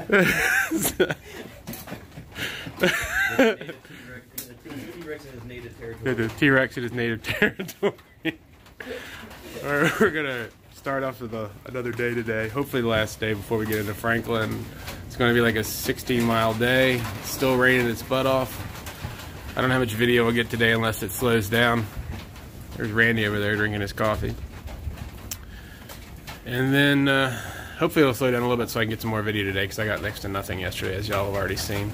The T-Rex in his native territory. Alright, we're gonna start off with another day today. Hopefully the last day before we get into Franklin. It's gonna be like a 16-mile day. It's still raining its butt off. I don't know how much video we'll get today unless it slows down. There's Randy over there drinking his coffee. And then hopefully it'll slow down a little bit so I can get some more video today, because I got next to nothing yesterday, as y'all have already seen.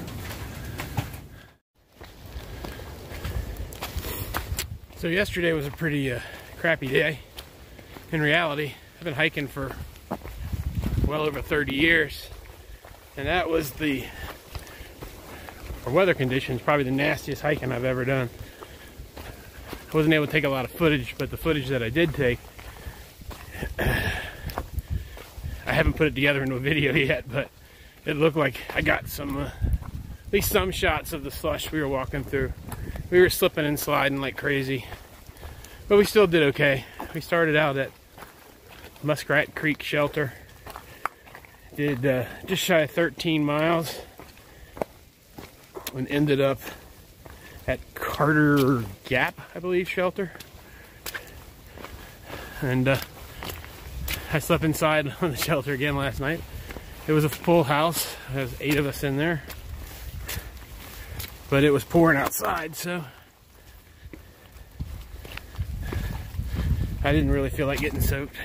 So yesterday was a pretty crappy day. In reality, I've been hiking for well over 30 years, and that was for weather conditions, probably the nastiest hiking I've ever done. I wasn't able to take a lot of footage, but the footage that I did take, I haven't put it together into a video yet, but it looked like I got some, at least some shots of the slush we were walking through. We were slipping and sliding like crazy, but we still did okay. We started out at Muskrat Creek Shelter, did just shy of 13 miles, and ended up at Carter Gap, I believe, shelter. And I slept inside on the shelter again last night. It was a full house. There was 8 of us in there, but it was pouring outside, so I didn't really feel like getting soaked,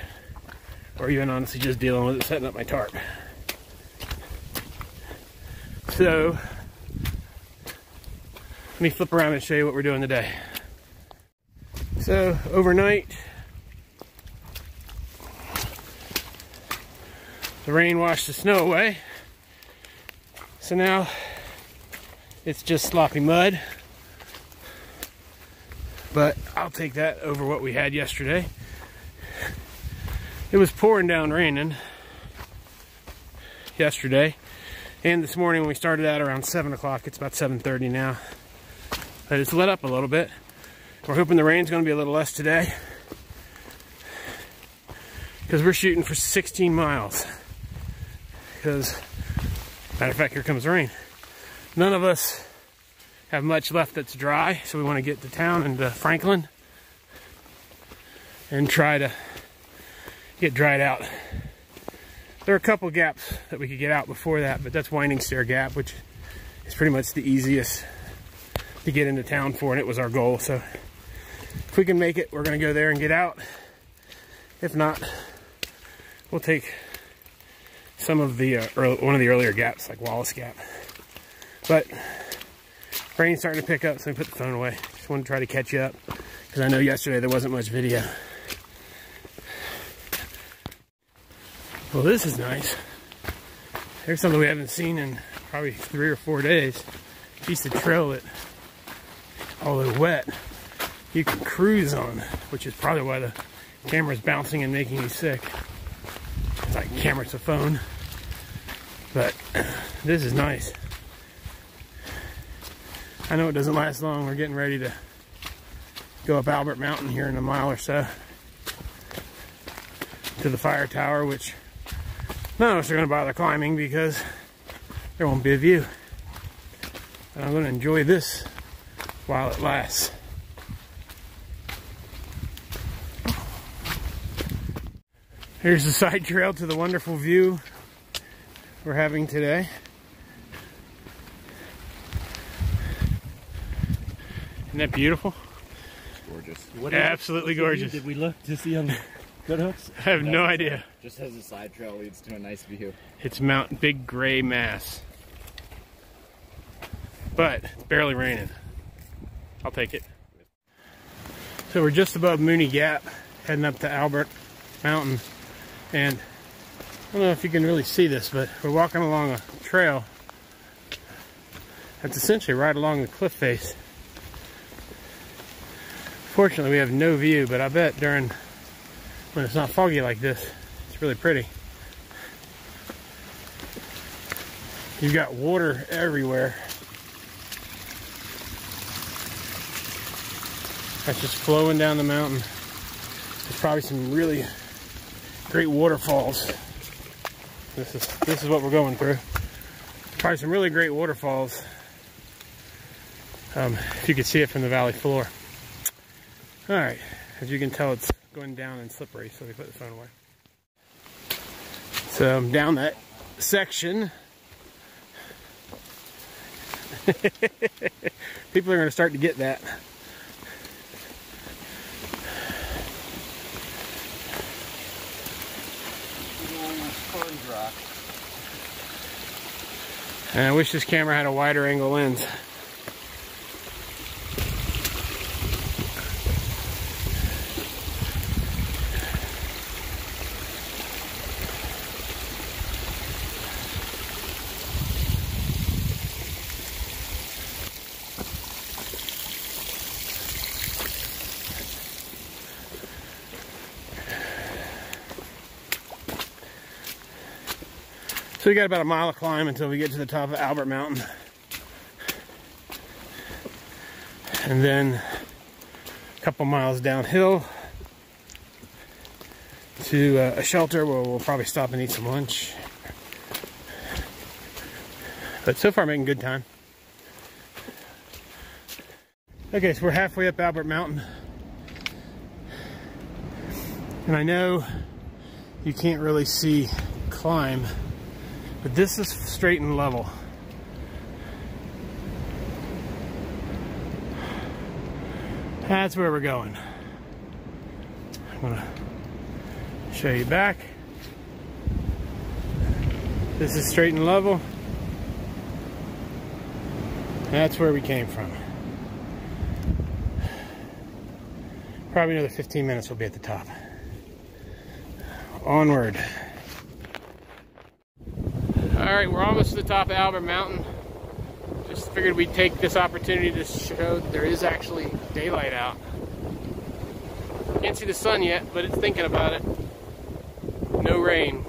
or even honestly just dealing with it, setting up my tarp. So let me flip around and show you what we're doing today. So overnight, the rain washed the snow away. So now it's just sloppy mud. But I'll take that over what we had yesterday. It was pouring down raining yesterday. And this morning when we started out around 7 o'clock, it's about 7:30 now. But it's let up a little bit. We're hoping the rain's going to be a little less today, because we're shooting for 16 miles. Because, matter of fact, here comes the rain. None of us have much left that's dry, so we want to get to town and to Franklin and try to get dried out. There are a couple gaps that we could get out before that, but that's Winding Stair Gap, which is pretty much the easiest to get into town for, and it was our goal. So if we can make it, we're going to go there and get out. If not, we'll take some of the one of the earlier gaps, like Wallace Gap. But rain's starting to pick up, so I put the phone away. Just wanted to try to catch you up, because I know yesterday there wasn't much video. Well, this is nice. There's something we haven't seen in probably 3 or 4 days. Piece of trail that, although wet, you can cruise on, which is probably why the camera's bouncing and making me sick. It's like camera's a phone. But this is nice. I know it doesn't last long. We're getting ready to go up Albert Mountain here in a mile or so to the fire tower, which none of us are going to bother climbing because there won't be a view. And I'm going to enjoy this while it lasts. Here's the side trail to the wonderful view we're having today. Isn't that beautiful? Gorgeous. Absolutely gorgeous. Did we look to see on the good hooks? I have no idea. Just as a side trail leads to a nice view. It's Mount Big Gray Mass. But it's barely raining. I'll take it. So we're just above Mooney Gap, heading up to Albert Mountain. And I don't know if you can really see this, but we're walking along a trail that's essentially right along the cliff face. Fortunately, we have no view, but I bet when it's not foggy like this, it's really pretty. You've got water everywhere. That's just flowing down the mountain. There's probably some really great waterfalls. This is what we're going through. Probably some really great waterfalls. If you could see it from the valley floor. All right, as you can tell, it's going down and slippery, so we put the phone away. So I'm down that section. People are going to start to get that. And I wish this camera had a wider angle lens. So we got about a mile of climb until we get to the top of Albert Mountain. And then a couple miles downhill to a shelter where we'll probably stop and eat some lunch. But so far making good time. Okay, so we're halfway up Albert Mountain. And I know you can't really see climb, but this is straight and level. That's where we're going. I'm gonna show you back. This is straight and level. That's where we came from. Probably another 15 minutes we'll be at the top. Onward. Alright, we're almost to the top of Albert Mountain. Just figured we'd take this opportunity to show that there is actually daylight out. Can't see the sun yet, but it's thinking about it. No rain.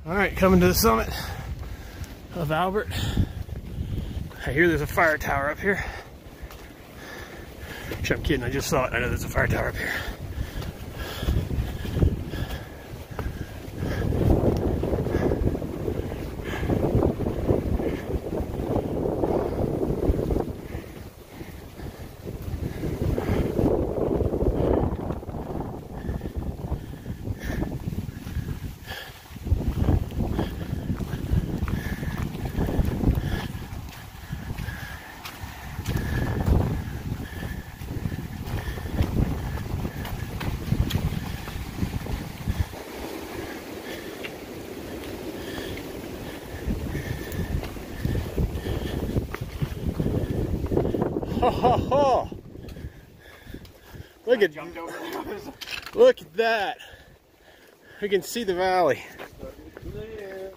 Alright, coming to the summit of Albert. I hear there's a fire tower up here. Actually, I'm kidding, I just saw it. I know there's a fire tower up here. Ho, ho, ho. Look at that. We can see the valley. There.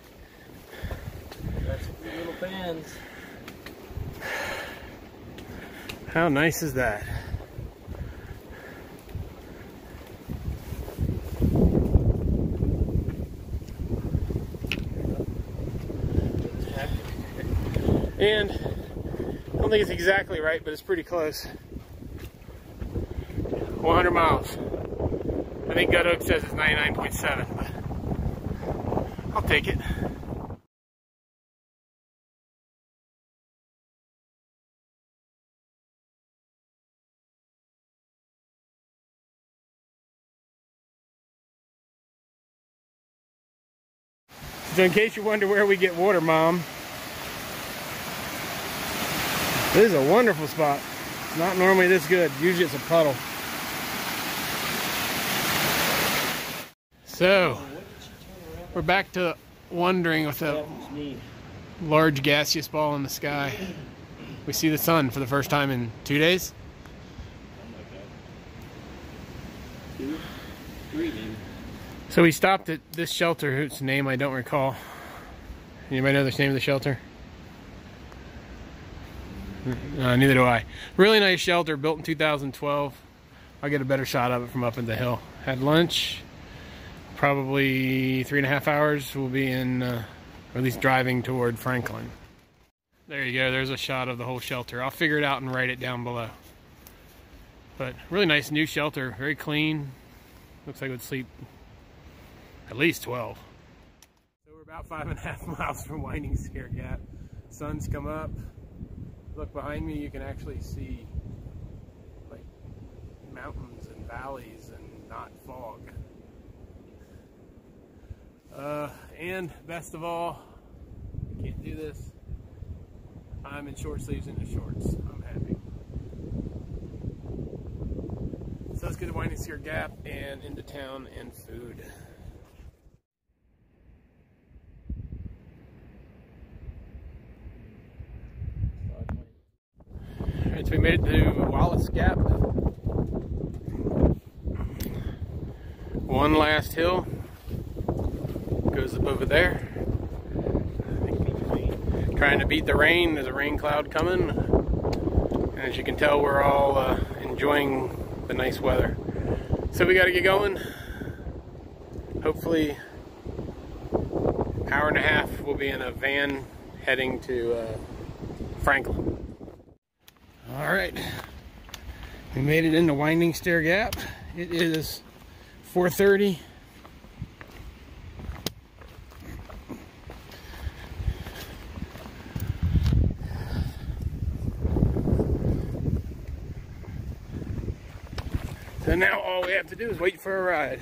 That's a few little bands. How nice is that? And I don't think it's exactly right, but it's pretty close. 100 miles. I think Gut Oak says it's 99.7, but I'll take it. So in case you wonder where we get water, Mom, this is a wonderful spot. It's not normally this good. Usually it's a puddle. So, we're back to wondering with a large gaseous ball in the sky. We see the sun for the first time in 2 days. Oh my God. 2, 3 maybe. So we stopped at this shelter whose name I don't recall. Anybody know the name of the shelter? Neither do I. Really nice shelter, built in 2012. I'll get a better shot of it from up in the hill. Had lunch. Probably 3.5 hours. We'll be in, or at least driving toward Franklin. There you go. There's a shot of the whole shelter. I'll figure it out and write it down below. But really nice new shelter. Very clean. Looks like it would sleep at least 12. So we're about 5.5 miles from Winding Stair Gap. Sun's come up. Look behind me, you can actually see like mountains and valleys and not fog. And best of all, I can't do this. I'm in short sleeves and in shorts. I'm happy. So let's get to Winding Stair Gap and into town and food. Alright, so we made it to Wallace Gap. One last hill goes up over there. Trying to beat the rain. There's a rain cloud coming. And as you can tell, we're all enjoying the nice weather. So we got to get going. Hopefully, hour and a half we'll be in a van heading to Franklin. All right, we made it into Winding Stair Gap. It is 4:30. So now all we have to do is wait for a ride.